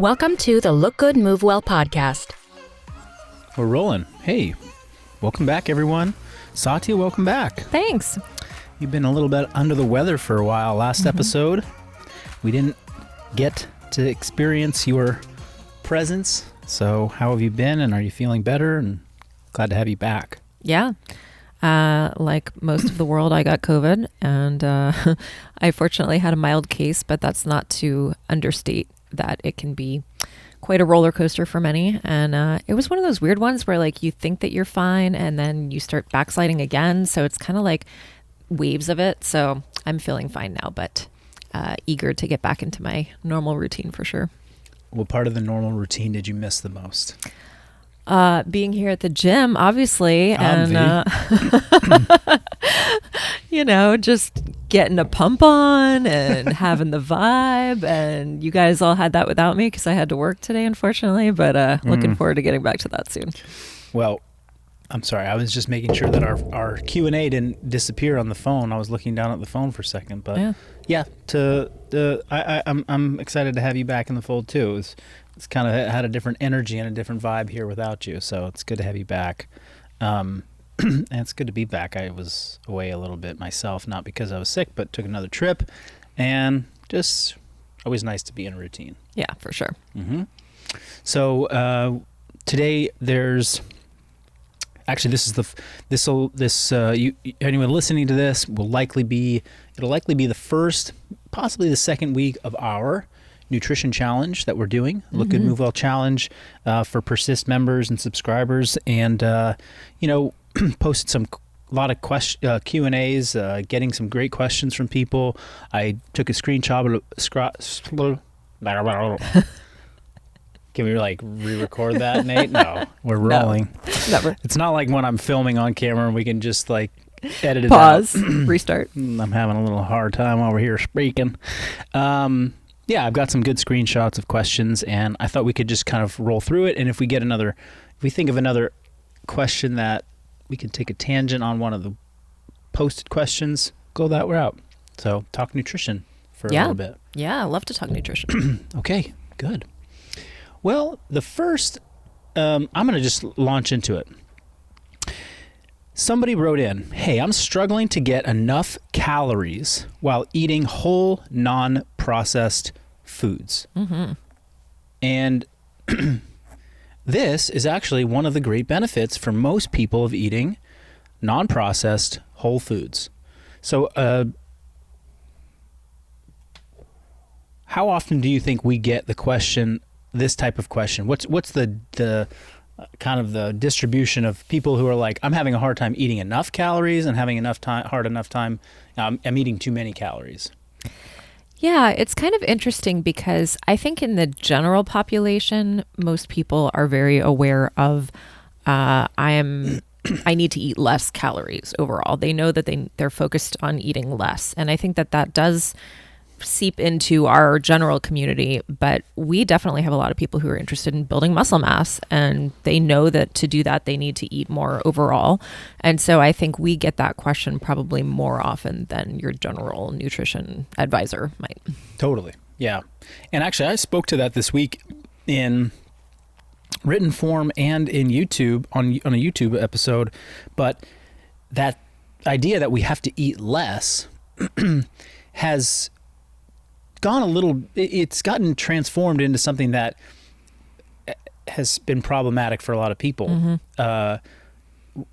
Welcome to the Look Good, Move Well podcast. We're rolling. Hey, welcome back, everyone. Satya, welcome back. Thanks. You've been a little bit under the weather for a while. Last episode, we didn't get to experience your presence. So how have you been, and are you feeling better? And glad to have you back. Yeah. Like most of the world, I got COVID, and I fortunately had a mild case, but that's not to understate that it can be quite a roller coaster for many. And it was one of those weird ones where like you think that you're fine and then you start backsliding again. So it's kind of like waves of it. So I'm feeling fine now, but eager to get back into my normal routine for sure. What part of the normal routine did you miss the most? Being here at the gym, obviously, and you know, just getting a pump on and having the vibe. And you guys all had that without me because I had to work today, unfortunately. But looking forward to getting back to that soon. Well, I'm sorry. I was just making sure that our Q&A didn't disappear on the phone. I was looking down at the phone for a second, but I'm excited to have you back in the fold too. It's kind of had a different energy and a different vibe here without you, so it's good to have you back. And it's good to be back. I was away a little bit myself, not because I was sick, but took another trip, and just always nice to be in a routine. Yeah, for sure. Mm-hmm. So today there's actually anyone listening to this it'll likely be the first, possibly the second week of our nutrition challenge that we're doing, Look Good, Move Well challenge for Persist members and subscribers, and posted a lot of Q&As, getting some great questions from people. I took a screenshot Can we like re-record that, Nate? No, we're rolling. No, never. It's not like when I'm filming on camera and we can just like edit it Pause, out. restart. I'm having a little hard time over here speaking. Yeah, I've got some good screenshots of questions, and I thought we could just kind of roll through it. And if we think of another question that we could take a tangent on one of the posted questions, go that route. So talk nutrition for a little bit. Yeah, I love to talk nutrition. Okay, good. Well, the first, I'm going to just launch into it. Somebody wrote in, hey, I'm struggling to get enough calories while eating whole, non-processed foods. Mm-hmm. And this is actually one of the great benefits for most people of eating non-processed whole foods. So how often do you think we get this type of question? What's the kind of the distribution of people who are like, I'm having a hard time eating enough calories and having hard enough time, I'm eating too many calories? Yeah, it's kind of interesting because I think in the general population, most people are very aware of I need to eat less calories overall. They know that they're focused on eating less. And I think that does seep into our general community, but we definitely have a lot of people who are interested in building muscle mass, and they know that to do that they need to eat more overall. And so I think we get that question probably more often than your general nutrition advisor might. Totally. Yeah. And actually I spoke to that this week in written form and in YouTube on a YouTube episode, but that idea that we have to eat less has it's gotten transformed into something that has been problematic for a lot of people. Mm-hmm.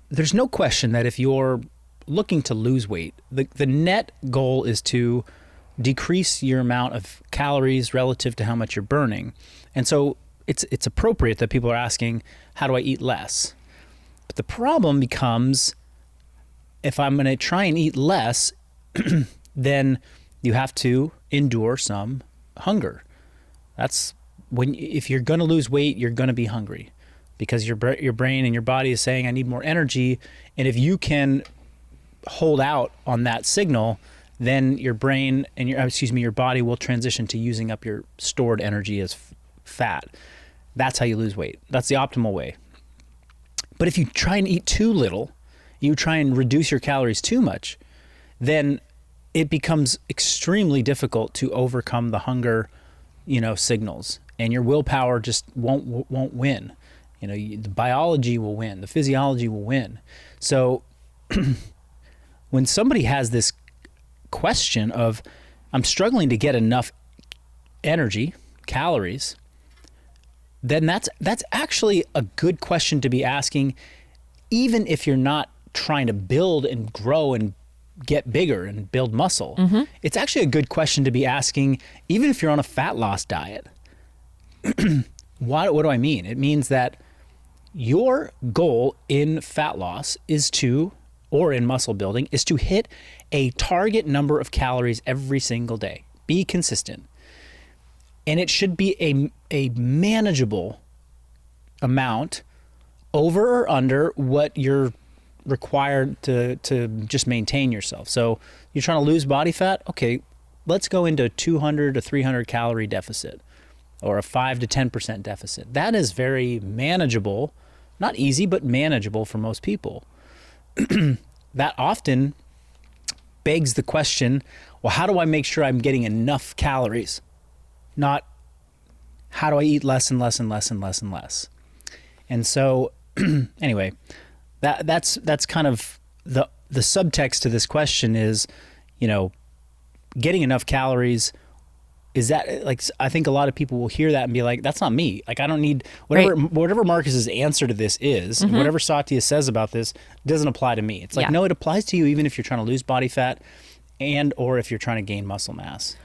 There's no question that if you're looking to lose weight, the net goal is to decrease your amount of calories relative to how much you're burning. And so it's appropriate that people are asking, how do I eat less? But the problem becomes, if I'm going to try and eat less, then you have to endure some hunger. That's if you're going to lose weight, you're going to be hungry because your brain and your body is saying, I need more energy. And if you can hold out on that signal, then your brain and your body will transition to using up your stored energy as fat. That's how you lose weight. That's the optimal way. But if you try and eat too little, you try and reduce your calories too much, then it becomes extremely difficult to overcome the hunger, signals. and your willpower just won't win. The biology will win, the physiology will win. So when somebody has this question of, I'm struggling to get enough energy, calories, then that's actually a good question to be asking, even if you're not trying to build and grow and get bigger and build muscle. It's actually a good question to be asking, even if you're on a fat loss diet. What do I mean? It means that your goal in fat loss or in muscle building, is to hit a target number of calories every single day. Be consistent. And it should be a manageable amount, over or under what you're required to just maintain yourself. So you're trying to lose body fat? Okay, let's go into 200 to 300 calorie deficit, or a 5 to 10% deficit. That is very manageable, not easy, but manageable for most people. That often begs the question, well, how do I make sure I'm getting enough calories? Not how do I eat less and less and less and less and less. And so anyway, that's kind of the subtext to this question is, getting enough calories. Is that, like, I think a lot of people will hear that and be like, that's not me. Like, I don't need whatever Marcus's answer to this is, and whatever Satya says about this doesn't apply to me. It's like, no, it applies to you even if you're trying to lose body fat or if you're trying to gain muscle mass.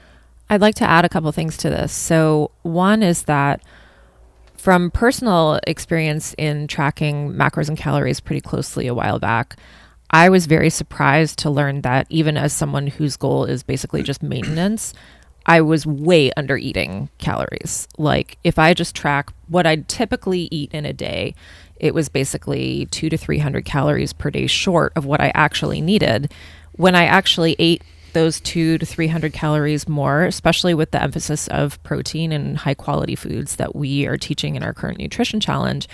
I'd like to add a couple things to this. So one is that from personal experience in tracking macros and calories pretty closely a while back, I was very surprised to learn that even as someone whose goal is basically just maintenance, I was way under eating calories. Like, if I just track what I'd typically eat in a day, it was basically 200 to 300 calories per day short of what I actually needed. When I actually ate those 200 to 300 calories more, especially with the emphasis of protein and high quality foods that we are teaching in our current nutrition challenge,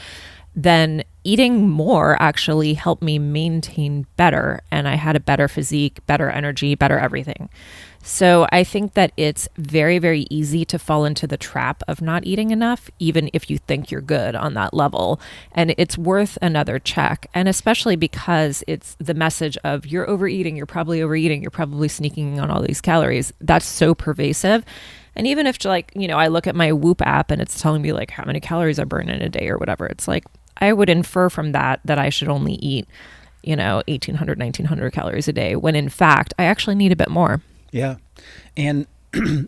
then eating more actually helped me maintain better. And I had a better physique, better energy, better everything. So I think that it's very, very easy to fall into the trap of not eating enough, even if you think you're good on that level. And it's worth another check. And especially because it's the message of you're overeating, you're probably sneaking on all these calories. That's so pervasive. And even if, like, I look at my Whoop app and it's telling me like how many calories I burn in a day or whatever, it's like, I would infer from that I should only eat, 1,800, 1,900 calories a day, when in fact, I actually need a bit more. Yeah. And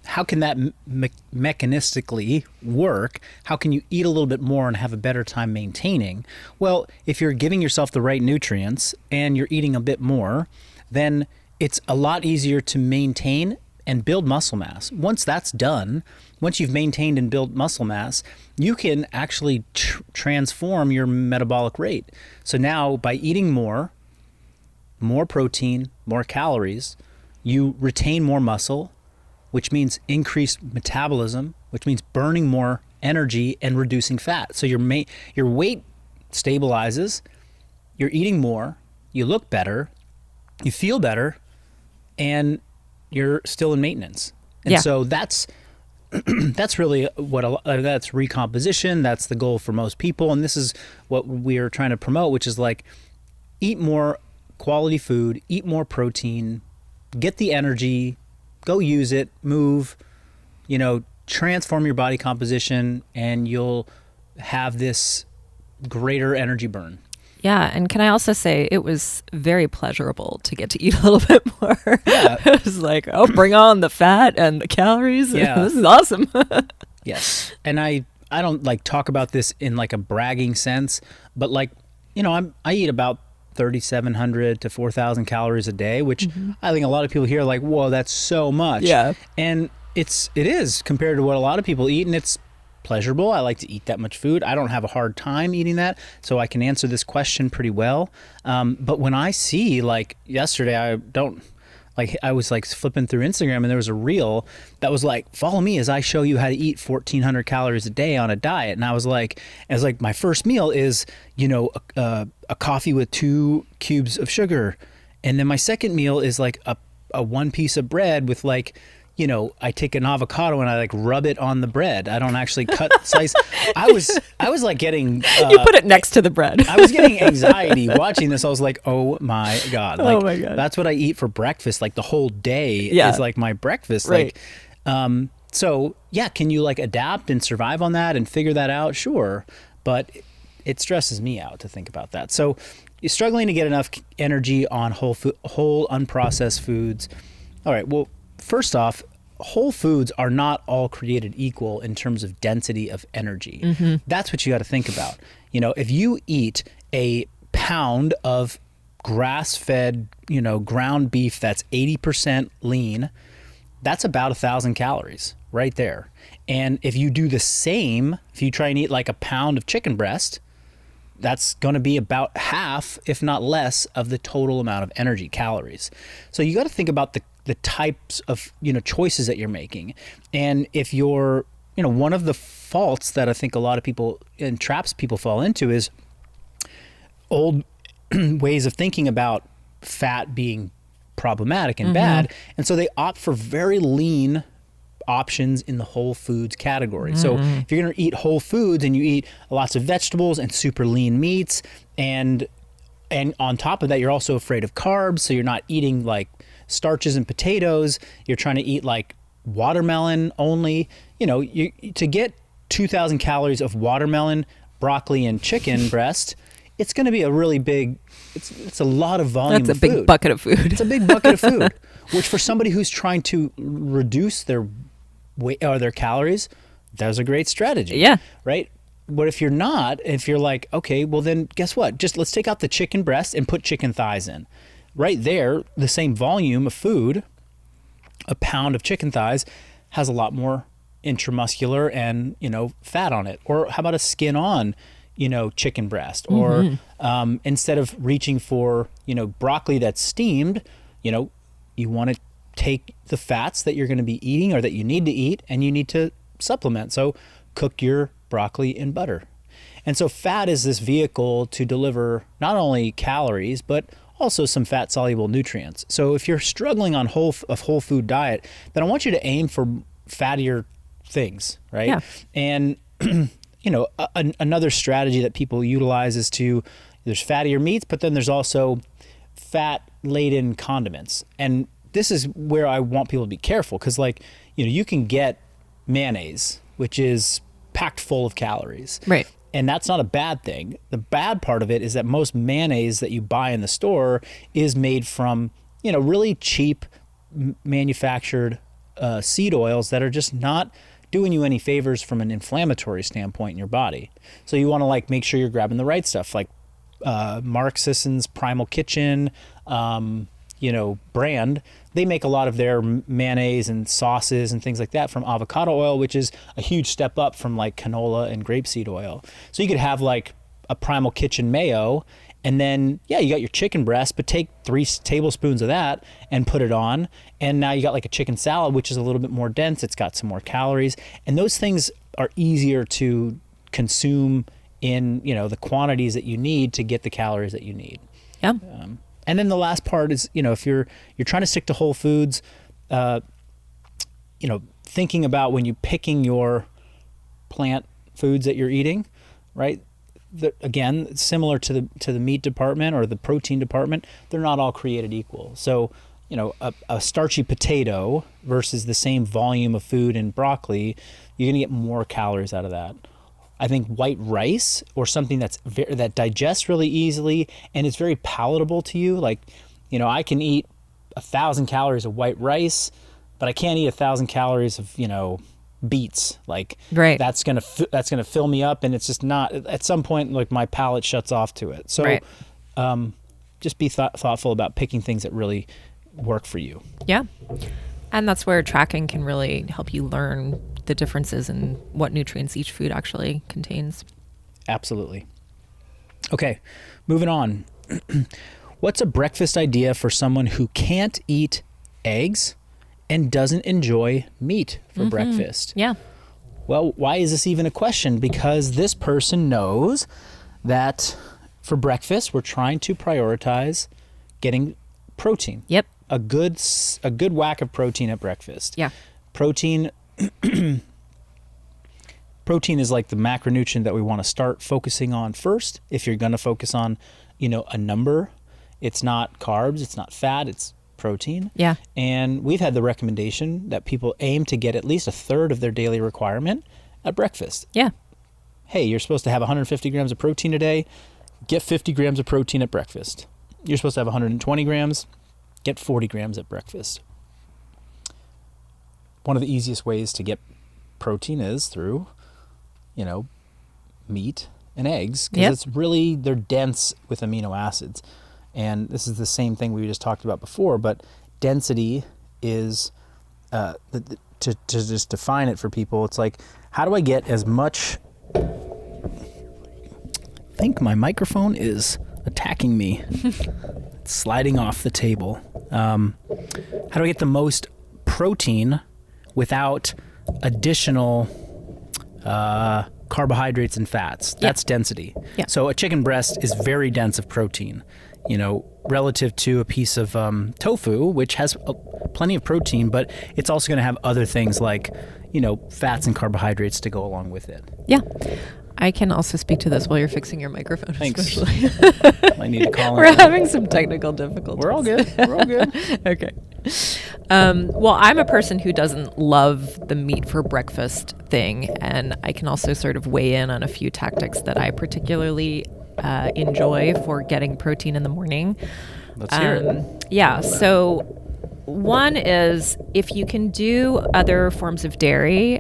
how can that mechanistically work? How can you eat a little bit more and have a better time maintaining? Well, if you're giving yourself the right nutrients and you're eating a bit more, then it's a lot easier to maintain and build muscle mass. Once that's done, once you've maintained and built muscle mass, you can actually transform your metabolic rate. So now by eating more protein, more calories, you retain more muscle, which means increased metabolism, which means burning more energy and reducing fat. So your weight stabilizes, you're eating more, you look better, you feel better, and you're still in maintenance. And so that's really that's recomposition. That's the goal for most people. And this is what we're trying to promote, which is like, eat more quality food, eat more protein, get the energy, go use it, move, transform your body composition, and you'll have this greater energy burn. Yeah. And can I also say it was very pleasurable to get to eat a little bit more. Yeah. It was like, oh, bring on the fat and the calories. Yeah. This is awesome. Yes. And I don't like talk about this in like a bragging sense, but like, I eat about 3,700 to 4,000 calories a day, which I think a lot of people hear like, whoa, that's so much. Yeah. And it is compared to what a lot of people eat, and it's pleasurable. I like to eat that much food. I don't have a hard time eating that, so I can answer this question pretty well. But when I see, like yesterday, I was like flipping through Instagram and there was a reel that was like, follow me as I show you how to eat 1,400 calories a day on a diet. And I was like, my first meal is, a coffee with 2 cubes of sugar. And then my second meal is like a one piece of bread with like, I take an avocado and I like rub it on the bread. I don't actually cut slice. I was like getting you put it next to the bread. I was getting anxiety watching this. I was like, oh my God. Like, oh my God. That's what I eat for breakfast. Like the whole day is like my breakfast. Right. Like, so yeah, can you like adapt and survive on that and figure that out? Sure. But it stresses me out to think about that. So you're struggling to get enough energy on whole unprocessed foods. All right. Well, first off, whole foods are not all created equal in terms of density of energy. Mm-hmm. That's what you got to think about. If you eat a pound of grass-fed, ground beef that's 80% lean, that's about 1,000 calories right there. And if you do the same, if you try and eat like a pound of chicken breast, that's going to be about half, if not less, of the total amount of energy calories. So you got to think about the types of choices that you're making. And if you're one of the faults that I think a lot of people and traps people fall into is old ways of thinking about fat being problematic and bad, and so they opt for very lean options in the whole foods category. So if you're going to eat whole foods and you eat lots of vegetables and super lean meats, and on top of that you're also afraid of carbs, so you're not eating like starches and potatoes, you're trying to eat like watermelon only, to get 2,000 calories of watermelon, broccoli, and chicken breast, it's going to be a really big, it's a lot of volume of food. That's a big bucket of food. It's a big bucket of food, which for somebody who's trying to reduce their weight or their calories, that's a great strategy. Yeah. Right? But if you're not, if you're like, okay, well then guess what? Just let's take out the chicken breast and put chicken thighs in. Right there, the same volume of food, a pound of chicken thighs has a lot more intramuscular and, fat on it. Or how about a skin on, chicken breast? Or instead of reaching for, broccoli that's steamed, you want to take the fats that you're going to be eating or that you need to eat and you need to supplement. So cook your broccoli in butter. And so fat is this vehicle to deliver not only calories, but also some fat soluble nutrients. So if you're struggling on whole food diet, then I want you to aim for fattier things, right? Yeah. And another strategy that people utilize is there's fattier meats, but then there's also fat laden condiments. And this is where I want people to be careful, because you can get mayonnaise, which is packed full of calories. Right. And that's not a bad thing. The bad part of it is that most mayonnaise that you buy in the store is made from, really cheap manufactured seed oils that are just not doing you any favors from an inflammatory standpoint in your body. So you want to make sure you're grabbing the right stuff, like Mark Sisson's Primal Kitchen, brand. They make a lot of their mayonnaise and sauces and things like that from avocado oil, which is a huge step up from like canola and grapeseed oil. So you could have like a Primal Kitchen mayo, and then, you got your chicken breast, but take 3 tablespoons of that and put it on. And now you got like a chicken salad, which is a little bit more dense. It's got some more calories. And those things are easier to consume in, the quantities that you need to get the calories that you need. Yeah. And then the last part is, if you're trying to stick to whole foods, thinking about when you're picking your plant foods that you're eating, right? Again, similar to the meat department or the protein department, they're not all created equal. So, a starchy potato versus the same volume of food in broccoli, you're going to get more calories out of that. I think white rice, or something that digests really easily and is very palatable to you. Like, I can eat 1,000 calories of white rice, but I can't eat 1,000 calories of, beets. Like, right. That's gonna fill me up, and it's just not. At some point, like, my palate shuts off to it. So, right. Just be thoughtful about picking things that really work for you. Yeah, and that's where tracking can really help you learn the differences in what nutrients each food actually contains. Absolutely. Okay, moving on. What's a breakfast idea for someone who can't eat eggs and doesn't enjoy meat for breakfast? Yeah. Well, why is this even a question? Because this person knows that for breakfast, we're trying to prioritize getting protein. Yep. a good whack of protein at breakfast. Yeah. Protein is like the macronutrient that we want to start focusing on first. If you're going to focus on, a number, it's not carbs, it's not fat, it's protein. Yeah. And we've had the recommendation that people aim to get at least a third of their daily requirement at breakfast. Yeah. Hey, you're supposed to have 150 grams of protein a day. Get 50 grams of protein at breakfast. You're supposed to have 120 grams. Get 40 grams at breakfast. One of the easiest ways to get protein is through, meat and eggs, because they're dense with amino acids. And this is the same thing we just talked about before, but density is, to just define it for people, it's like, how do I get as much... I think my microphone is attacking me. It's sliding off the table. How do I get the most protein without additional carbohydrates and fats? That's density. Yeah. So a chicken breast is very dense of protein, relative to a piece of tofu, which has plenty of protein, but it's also going to have other things like, fats and carbohydrates to go along with it. Yeah. I can also speak to this while you're fixing your microphone. Thanks. Especially. I need to call We're having some technical difficulties. We're all good. Okay. Well, I'm a person who doesn't love the meat for breakfast thing, and I can also sort of weigh in on a few tactics that I particularly enjoy for getting protein in the morning. Let's hear it. Yeah. So one is, if you can do other forms of dairy,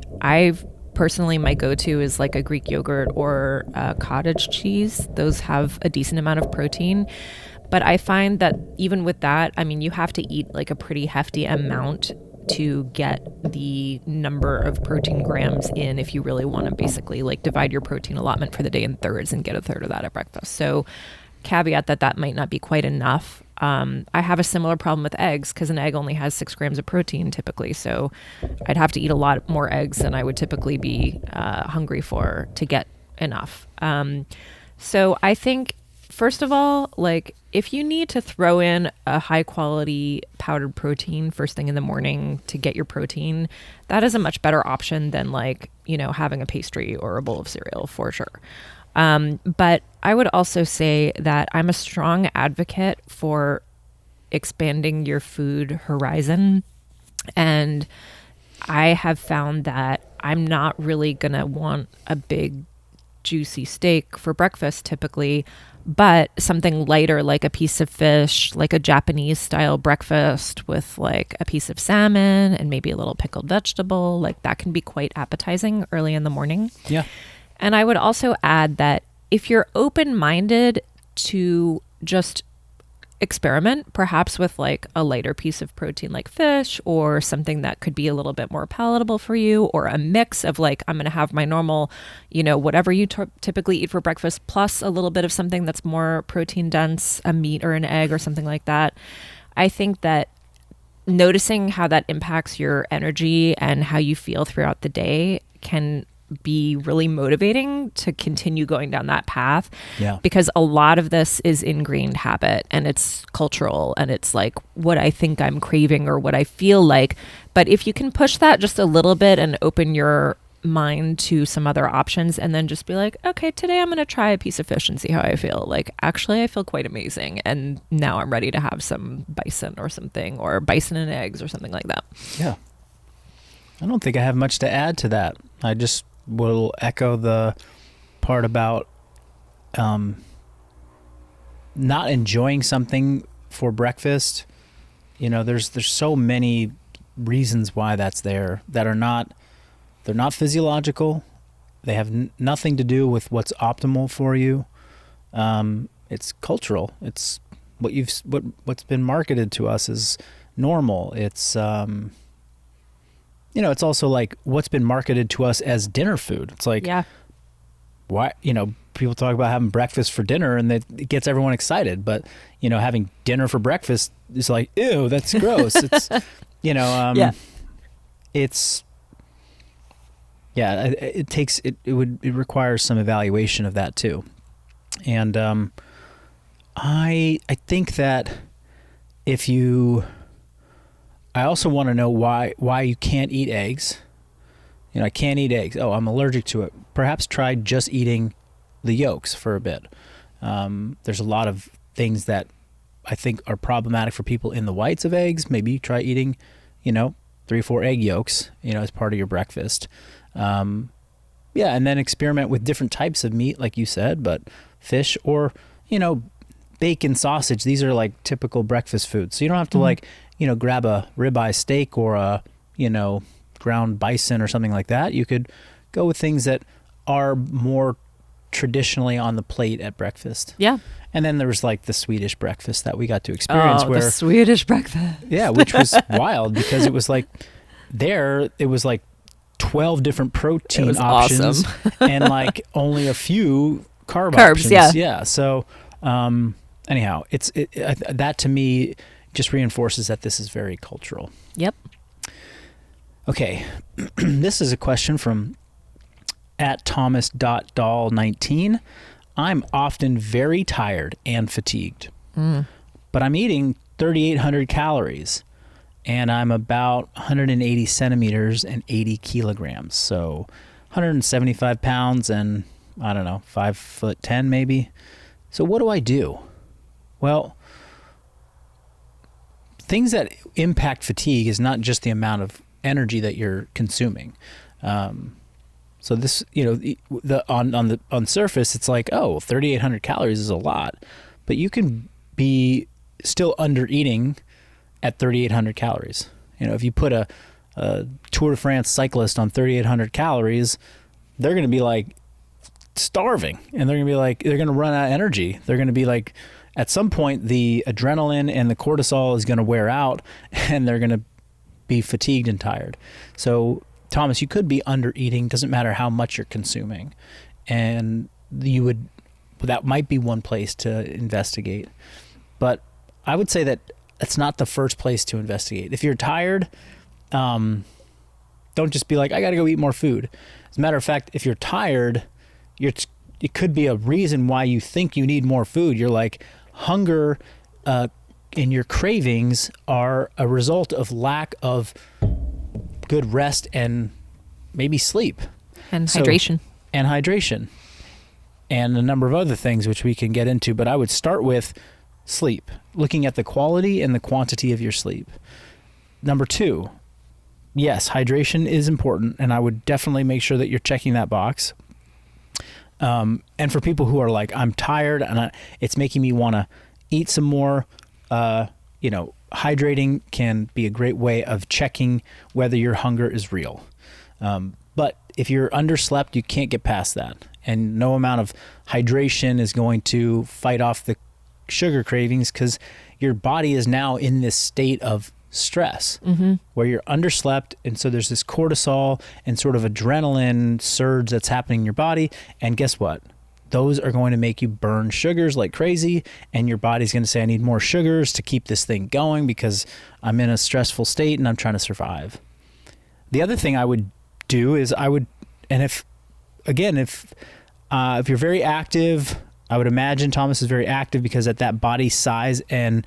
personally, my go-to is like a Greek yogurt or cottage cheese. Those have a decent amount of protein. But I find that even with that, you have to eat like a pretty hefty amount to get the number of protein grams in if you really want to basically like divide your protein allotment for the day in thirds and get a third of that at breakfast. So caveat that might not be quite enough. I have a similar problem with eggs because an egg only has 6 grams of protein typically. So I'd have to eat a lot more eggs than I would typically be hungry for to get enough. So I think, first of all, like if you need to throw in a high quality powdered protein first thing in the morning to get your protein, that is a much better option than like, having a pastry or a bowl of cereal for sure. But I would also say that I'm a strong advocate for expanding your food horizon. And I have found that I'm not really going to want a big juicy steak for breakfast typically, but something lighter like a piece of fish, like a Japanese style breakfast with like a piece of salmon and maybe a little pickled vegetable, like that can be quite appetizing early in the morning. Yeah. And I would also add that if you're open-minded to just experiment, perhaps with like a lighter piece of protein like fish or something that could be a little bit more palatable for you, or a mix of like, I'm going to have my normal, whatever you typically eat for breakfast, plus a little bit of something that's more protein dense, a meat or an egg or something like that. I think that noticing how that impacts your energy and how you feel throughout the day can be really motivating to continue going down that path. Yeah. Because a lot of this is ingrained habit and it's cultural and it's like what I think I'm craving or what I feel like. But if you can push that just a little bit and open your mind to some other options and then just be like, okay, today I'm going to try a piece of fish and see how I feel. Like, actually, I feel quite amazing. And now I'm ready to have some bison or something, or bison and eggs or something like that. Yeah. I don't think I have much to add to that. I just will echo the part about not enjoying something for breakfast. There's so many reasons why that's there that are not, they're not physiological. They have nothing to do with what's optimal for you. It's cultural. It's what's been marketed to us as normal. It's it's also like what's been marketed to us as dinner food. It's like, why, people talk about having breakfast for dinner and it gets everyone excited, but having dinner for breakfast is like, ew, that's gross. It's, it requires some evaluation of that too. And I think that if you I also want to know why you can't eat eggs. I can't eat eggs. Oh, I'm allergic to it. Perhaps try just eating the yolks for a bit. There's a lot of things that I think are problematic for people in the whites of eggs. Maybe try eating, 3-4 egg yolks, as part of your breakfast. And then experiment with different types of meat, like you said, but fish or, bacon, sausage. These are like typical breakfast foods. So you don't have to grab a ribeye steak or a, ground bison or something like that. You could go with things that are more traditionally on the plate at breakfast. Yeah. And then there was like the Swedish breakfast that we got to experience. The Swedish breakfast. Yeah, which was wild because it was like it was like 12 different protein options awesome. and like only a few carbs options. Yeah. So anyhow, that to me just reinforces that this is very cultural. Yep. Okay, this is a question from @Thomas.Dahl19. I'm often very tired and fatigued, but I'm eating 3,800 calories, and I'm about 180 centimeters and 80 kilograms, so 175 pounds and, I don't know, 5'10" maybe. So what do I do? Well, things that impact fatigue is not just the amount of energy that you're consuming. So this, on surface, it's like, 3,800 calories is a lot, but you can be still under eating at 3,800 calories. If you put a Tour de France cyclist on 3,800 calories, they're going to be like starving, and they're going to be like, they're going to run out of energy. They're going to be like, at some point, the adrenaline and the cortisol is going to wear out, and they're going to be fatigued and tired. So, Thomas, you could be under eating. Doesn't matter how much you're consuming, and that might be one place to investigate. But I would say that that's not the first place to investigate. If you're tired, don't just be like, I got to go eat more food. As a matter of fact, if you're tired, it could be a reason why you think you need more food. You're like, hunger and your cravings are a result of lack of good rest and maybe sleep. And hydration. And a number of other things which we can get into. But I would start with sleep, looking at the quality and the quantity of your sleep. Number 2, yes, hydration is important, and I would definitely make sure that you're checking that box. And for people who are like, I'm tired and it's making me want to eat some more, hydrating can be a great way of checking whether your hunger is real. But if you're underslept, you can't get past that. And no amount of hydration is going to fight off the sugar cravings because your body is now in this state of stress where you're underslept, and so there's this cortisol and sort of adrenaline surge that's happening in your body, and guess what? Those are going to make you burn sugars like crazy, and your body's going to say, I need more sugars to keep this thing going because I'm in a stressful state and I'm trying to survive. The other thing I would do is if you're very active, I would imagine Thomas is very active because at that body size to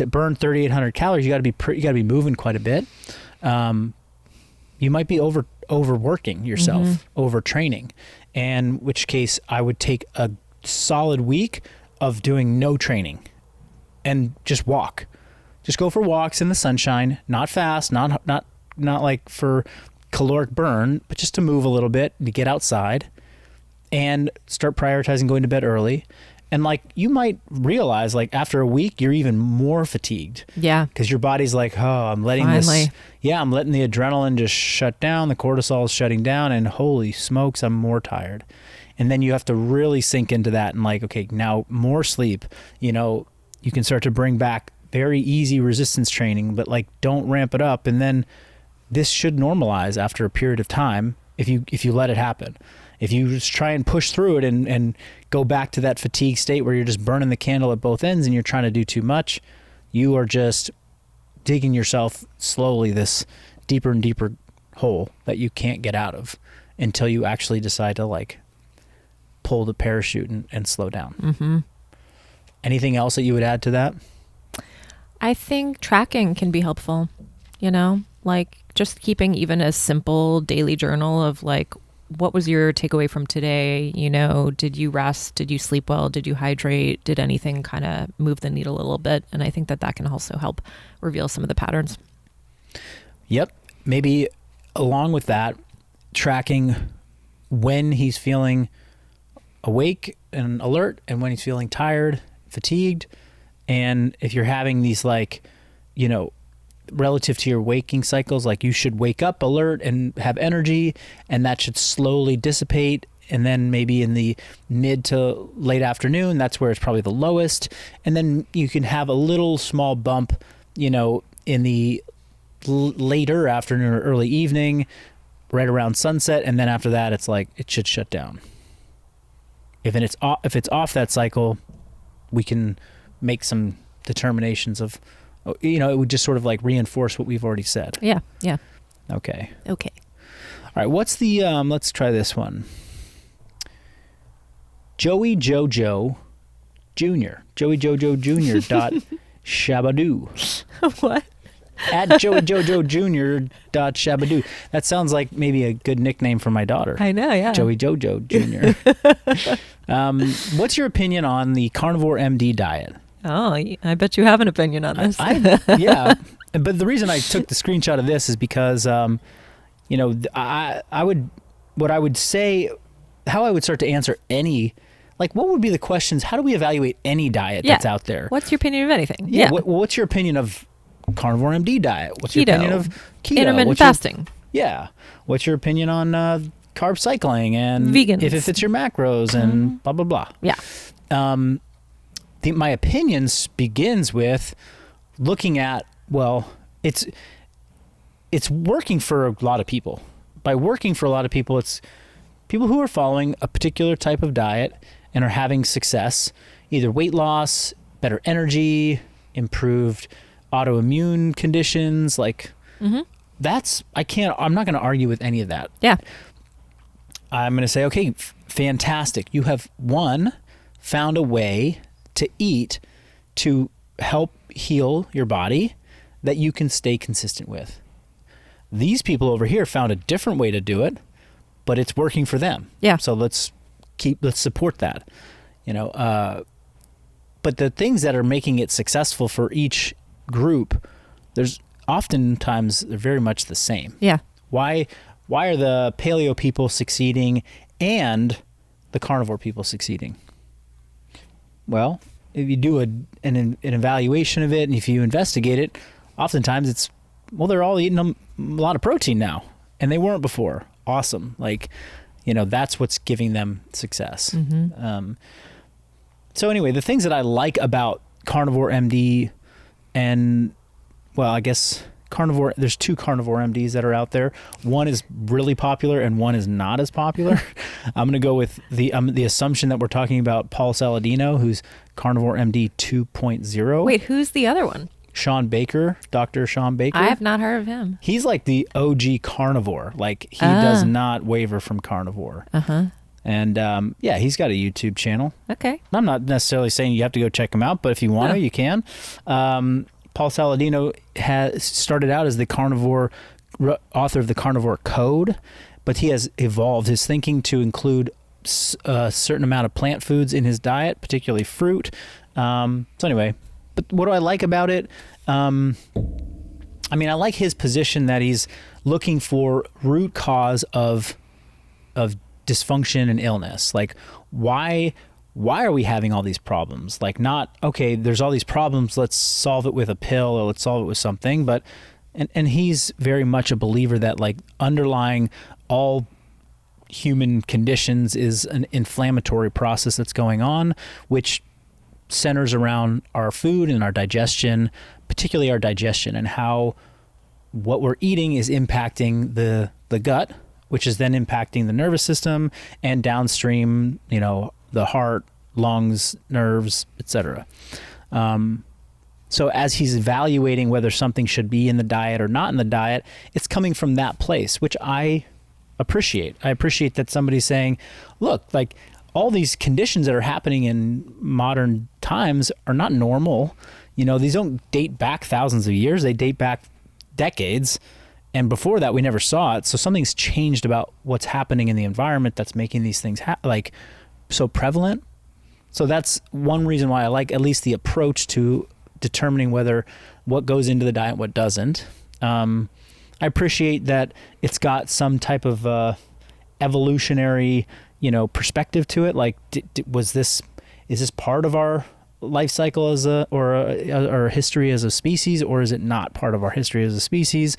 burn 3,800 calories, you got to be moving quite a bit. You might be overworking yourself, overtraining, in which case I would take a solid week of doing no training and just walk. Just go for walks in the sunshine, not fast, not like for caloric burn, but just to move a little bit, to get outside and start prioritizing going to bed early. And like, you might realize like after a week, you're even more fatigued. Yeah. Because your body's like, I'm letting the adrenaline just shut down. The cortisol is shutting down, and holy smokes, I'm more tired. And then you have to really sink into that and like, okay, now more sleep. You can start to bring back very easy resistance training, but like, don't ramp it up. And then this should normalize after a period of time if you let it happen. If you just try and push through it and go back to that fatigue state where you're just burning the candle at both ends and you're trying to do too much, you are just digging yourself slowly this deeper and deeper hole that you can't get out of until you actually decide to like pull the parachute and slow down. Anything else that you would add to that? I think tracking can be helpful, like just keeping even a simple daily journal of like, what was your takeaway from today? Did you rest? Did you sleep well? Did you hydrate? Did anything kind of move the needle a little bit? And I think that can also help reveal some of the patterns. Yep. Maybe along with that, tracking when he's feeling awake and alert and when he's feeling tired, fatigued. And if you're having these relative to your waking cycles, like you should wake up alert and have energy, and that should slowly dissipate. And then maybe in the mid to late afternoon, that's where it's probably the lowest. And then you can have a little small bump, in the later afternoon or early evening, right around sunset. And then after that, it's like, it should shut down. If it's off that cycle, we can make some determinations of, it would just sort of like reinforce what we've already said. Yeah. Okay. All right. What's the, let's try this one. Joey Jojo Jr. Joey Jojo Jr. dot Shabadoo. What? At Joey Jojo Jr. dot Shabadoo. That sounds like maybe a good nickname for my daughter. I know, yeah. Joey Jojo Jr. What's your opinion on the Carnivore MD diet? Oh, I bet you have an opinion on this. Yeah. But the reason I took the screenshot of this is because, I would say, how I would start to answer any, like, what would be the questions? How do we evaluate any diet that's out there? What's your opinion of anything? Yeah. What's your opinion of Carnivore MD diet? What's your opinion of keto? Intermittent fasting. What's your opinion on carb cycling and vegans? If it fits your macros and blah, blah, blah. Yeah. My opinions begins with looking at, it's working for a lot of people. By working for a lot of people, it's people who are following a particular type of diet and are having success, either weight loss, better energy, improved autoimmune conditions, like I'm not going to argue with any of that. Yeah. I'm going to say, okay, fantastic. You have found a way to eat to help heal your body that you can stay consistent with. These people over here found a different way to do it, but it's working for them. Yeah. So let's support that, but the things that are making it successful for each group, there's oftentimes they're very much the same. Yeah. Why are the paleo people succeeding and the carnivore people succeeding? Well, if you do an evaluation of it and if you investigate it, oftentimes they're all eating a lot of protein now and they weren't before. Awesome. Like, that's what's giving them success. Mm-hmm. So anyway, the things that I like about Carnivore MD I guess there's two Carnivore MDs that are out there. One is really popular and one is not as popular. I'm going to go with the assumption that we're talking about Paul Saladino, who's Carnivore MD 2.0. Wait, who's the other one? Sean Baker, Dr. Sean Baker. I have not heard of him. He's like the OG carnivore. Like he does not waver from carnivore. Uh-huh. And he's got a YouTube channel. Okay. I'm not necessarily saying you have to go check him out, but if you want to, you can. Paul Saladino has started out as the carnivore author of the Carnivore Code, but he has evolved his thinking to include a certain amount of plant foods in his diet, particularly fruit. So anyway, but what do I like about it? I like his position that he's looking for root cause of dysfunction and illness. Like, why are we having all these problems? Like, not, okay, there's all these problems, let's solve it with a pill or let's solve it with something. But, and he's very much a believer that like underlying all human conditions is an inflammatory process that's going on, which centers around our food and our digestion, particularly our digestion, and how what we're eating is impacting the gut, which is then impacting the nervous system and downstream, the heart, lungs, nerves, etc. So as he's evaluating whether something should be in the diet or not in the diet, it's coming from that place, which I appreciate. I appreciate that somebody's saying, look, like all these conditions that are happening in modern times are not normal. These don't date back thousands of years. They date back decades. And before that, we never saw it. So something's changed about what's happening in the environment that's making these things so prevalent. So that's one reason why I like at least the approach to determining what goes into the diet, what doesn't. I appreciate that it's got some type of evolutionary, perspective to it. Like, is this part of our life cycle or history as a species, or is it not part of our history as a species?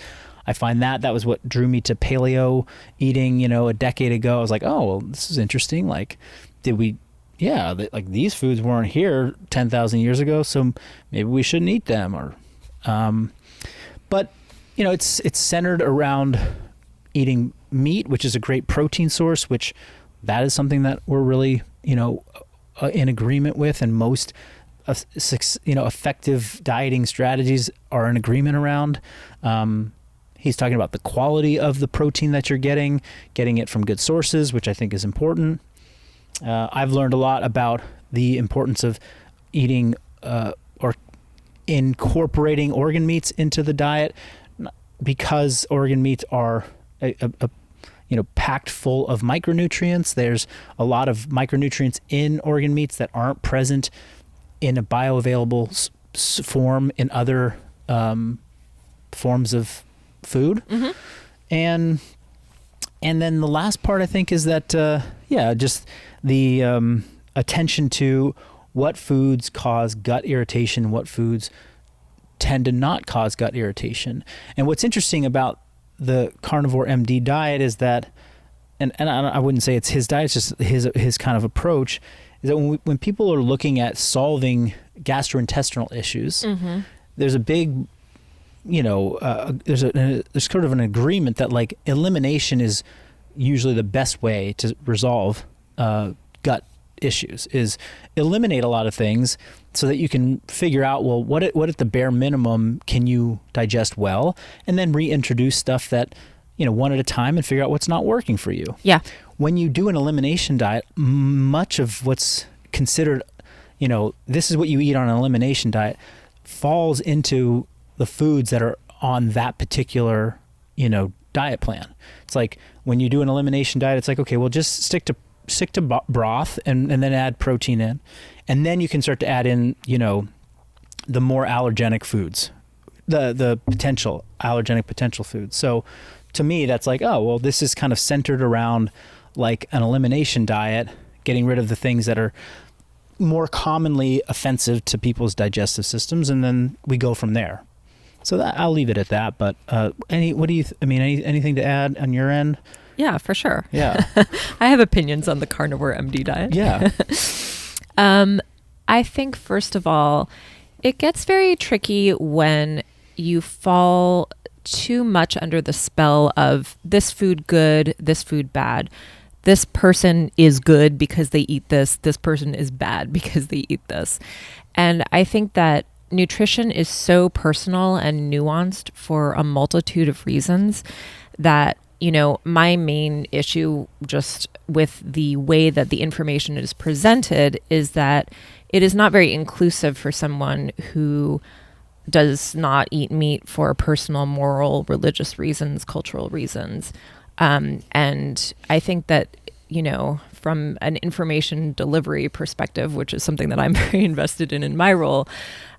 I find that was what drew me to paleo eating, a decade ago. I was like, oh, well, this is interesting. Like, these foods weren't here 10,000 years ago, so maybe we shouldn't eat them. But it's centered around eating meat, which is a great protein source, which that is something that we're really, in agreement with, and most, effective dieting strategies are in agreement around. He's talking about the quality of the protein that you're getting it from good sources, which I think is important. I've learned a lot about the importance of eating or incorporating organ meats into the diet, because organ meats are packed full of micronutrients. There's a lot of micronutrients in organ meats that aren't present in a bioavailable form in other forms of food. Mm-hmm. And then the last part, I think, is that just the attention to what foods cause gut irritation, what foods tend to not cause gut irritation. And what's interesting about the Carnivore MD diet is that, and I wouldn't say it's his diet, it's just his kind of approach, is that when people are looking at solving gastrointestinal issues, mm-hmm. there's a big, there's sort of an agreement that like elimination is usually the best way to resolve gut issues, is eliminate a lot of things so that you can figure out, well, what at the bare minimum can you digest well, and then reintroduce stuff that, one at a time, and figure out what's not working for you. Yeah. When you do an elimination diet, much of what's considered, this is what you eat on an elimination diet, falls into the foods that are on that particular, diet plan. It's like when you do an elimination diet, it's like, okay, well, just stick to broth and then add protein in. And then you can start to add in, the more allergenic foods, the potential allergenic potential foods. So to me, that's like, oh, well, this is kind of centered around like an elimination diet, getting rid of the things that are more commonly offensive to people's digestive systems. And then we go from there. So I'll leave it at that. But anything to add on your end? Yeah, for sure. Yeah. I have opinions on the Carnivore MD diet. Yeah. I think, first of all, it gets very tricky when you fall too much under the spell of this food good, this food bad. This person is good because they eat this. This person is bad because they eat this. And I think that nutrition is so personal and nuanced for a multitude of reasons that, my main issue just with the way that the information is presented is that it is not very inclusive for someone who does not eat meat for personal, moral, religious reasons, cultural reasons. And I think that, from an information delivery perspective, which is something that I'm very invested in my role,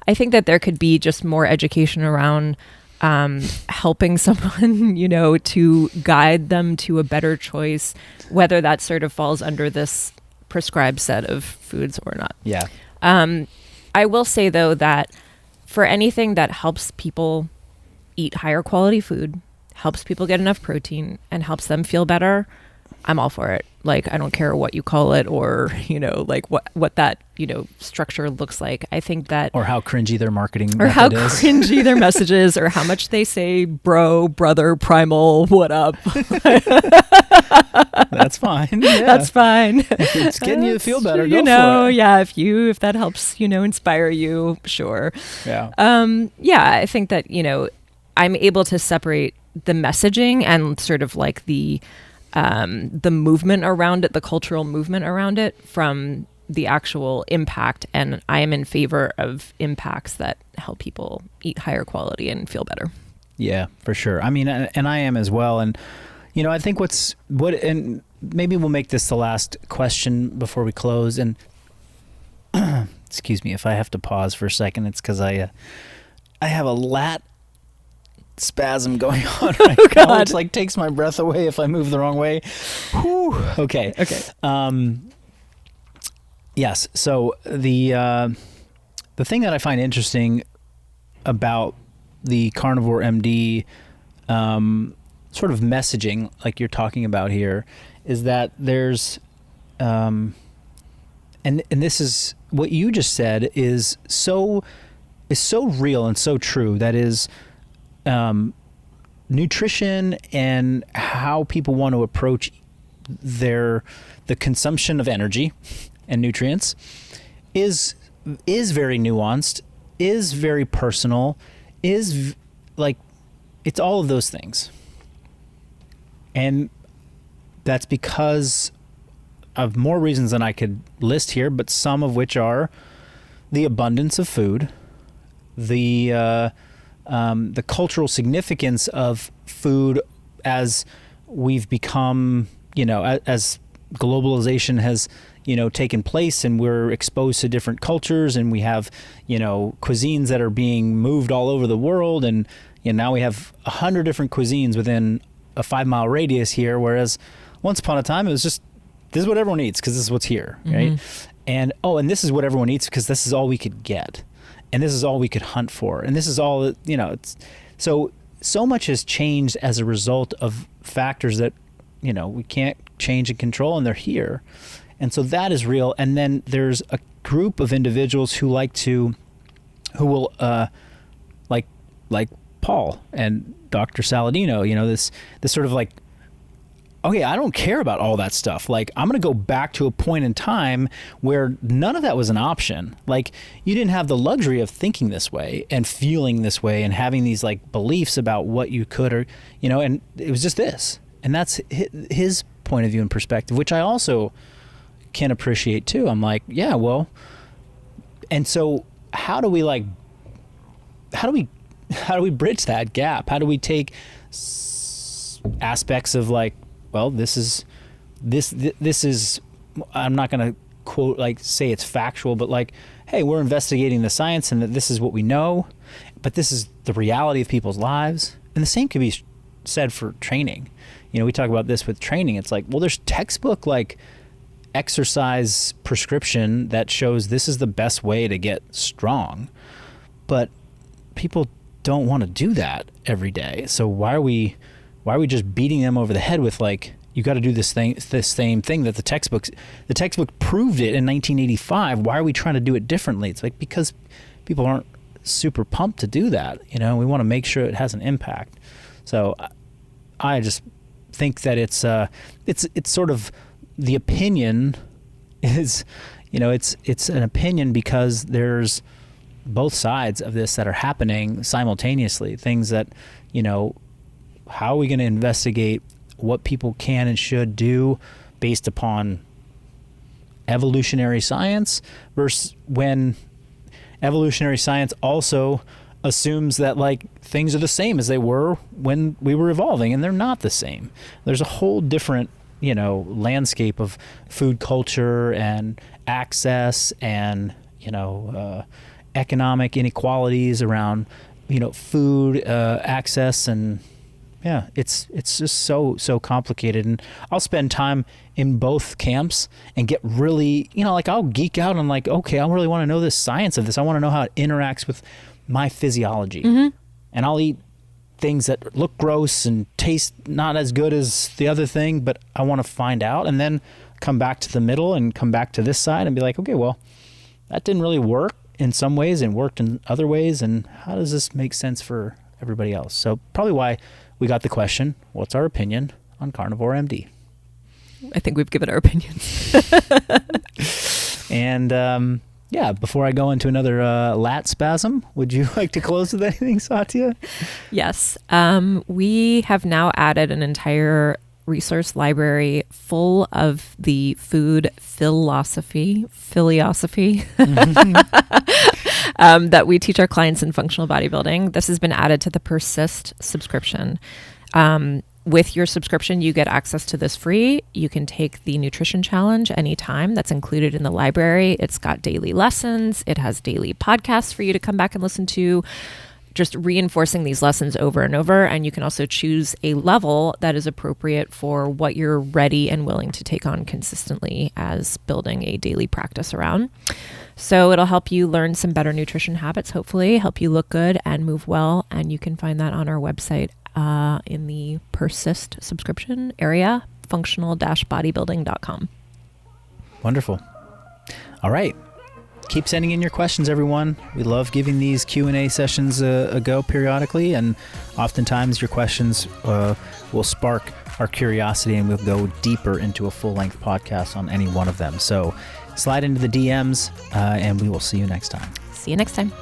I think that there could be just more education around helping someone, to guide them to a better choice, whether that sort of falls under this prescribed set of foods or not. Yeah. I will say, though, that for anything that helps people eat higher quality food, helps people get enough protein, and helps them feel better, I'm all for it. Like, I don't care what you call it or, like what that, structure looks like. I think that... Or how cringy their marketing or how method is. cringy their messages, or how much they say, bro, brother, primal, what up? That's fine. Yeah. That's fine. If it's getting you to feel better, go for it. Yeah, if that helps, inspire you, sure. Yeah. I think that, I'm able to separate the messaging and sort of like the movement around it, the cultural movement around it, from the actual impact. And I am in favor of impacts that help people eat higher quality and feel better. Yeah, for sure. I mean, and I am as well. And, you know, I think and maybe we'll make this the last question before we close. And excuse me, if I have to pause for a second, it's because I have a lat spasm going on right now, which like takes my breath away if I move the wrong way. Whew. Okay. Yes. So the thing that I find interesting about the Carnivore MD sort of messaging, like you're talking about here, is that there's and this is what you just said is so real and so true. That is nutrition and how people want to approach the consumption of energy and nutrients is very nuanced, is very personal, is like, it's all of those things. And that's because of more reasons than I could list here, but some of which are the abundance of food, the cultural significance of food as we've become, you know, as globalization has, you know, taken place and we're exposed to different cultures and we have, you know, cuisines that are being moved all over the world. And, you know, now we have 100 different cuisines within a 5-mile radius here. Whereas once upon a time, it was just, this is what everyone eats because this is what's here. Right. And, and this is what everyone eats because this is all we could get. And this is all we could hunt for. And this is all, you know, it's so much has changed as a result of factors that, you know, we can't change and control, and they're here. And so that is real. And then there's a group of individuals who will like Paul and Dr. Saladino, you know, this sort of like, okay, I don't care about all that stuff. Like, I'm going to go back to a point in time where none of that was an option. Like, you didn't have the luxury of thinking this way and feeling this way and having these like beliefs about what you could, or, you know, and it was just this. And that's his point of view and perspective, which I also can appreciate too. I'm like, yeah, well, and so how do we bridge that gap? How do we take aspects of like, well, this is, I'm not going to quote, like say it's factual, but like, hey, we're investigating the science and that this is what we know, but this is the reality of people's lives. And the same could be said for training. You know, we talk about this with training. It's like, well, there's textbook like exercise prescription that shows this is the best way to get strong, but people don't want to do that every day. So why are we just beating them over the head with like, you got to do this same thing that the textbook proved it in 1985. Why are we trying to do it differently? It's like, because people aren't super pumped to do that. You know, we want to make sure it has an impact. So I just think that it's sort of, the opinion is, you know, it's an opinion because there's both sides of this that are happening simultaneously. Things that, you know, how are we going to investigate what people can and should do based upon evolutionary science versus when evolutionary science also assumes that like things are the same as they were when we were evolving, and they're not the same. There's a whole different, you know, landscape of food culture and access and, you know, economic inequalities around, you know, food access. And yeah, it's just so complicated. And I'll spend time in both camps and get really, you know, like I'll geek out on like, okay, I really want to know the science of this. I want to know how it interacts with my physiology. And I'll eat things that look gross and taste not as good as the other thing, but I want to find out, and then come back to the middle and come back to this side and be like, okay, well, that didn't really work in some ways and worked in other ways, and how does this make sense for everybody else? So probably why we got the question, what's our opinion on Carnivore MD? I think we've given our opinions. And yeah, before I go into another lat spasm, would you like to close with anything, Satya? Yes. We have now added an entire resource library full of the food philosophy that we teach our clients in functional bodybuilding. This has been added to the Persist subscription. With your subscription, you get access to this free. You can take the nutrition challenge anytime. That's included in the library. It's got daily lessons. It has daily podcasts for you to come back and listen to, just reinforcing these lessons over and over. And you can also choose a level that is appropriate for what you're ready and willing to take on consistently as building a daily practice around. So it'll help you learn some better nutrition habits, hopefully, help you look good and move well. And you can find that on our website in the Persist subscription area, functional-bodybuilding.com. Wonderful. All right. Keep sending in your questions, everyone. We love giving these Q&A sessions a go periodically, and oftentimes your questions will spark our curiosity, and we'll go deeper into a full-length podcast on any one of them. So slide into the DMs, and we will see you next time. See you next time.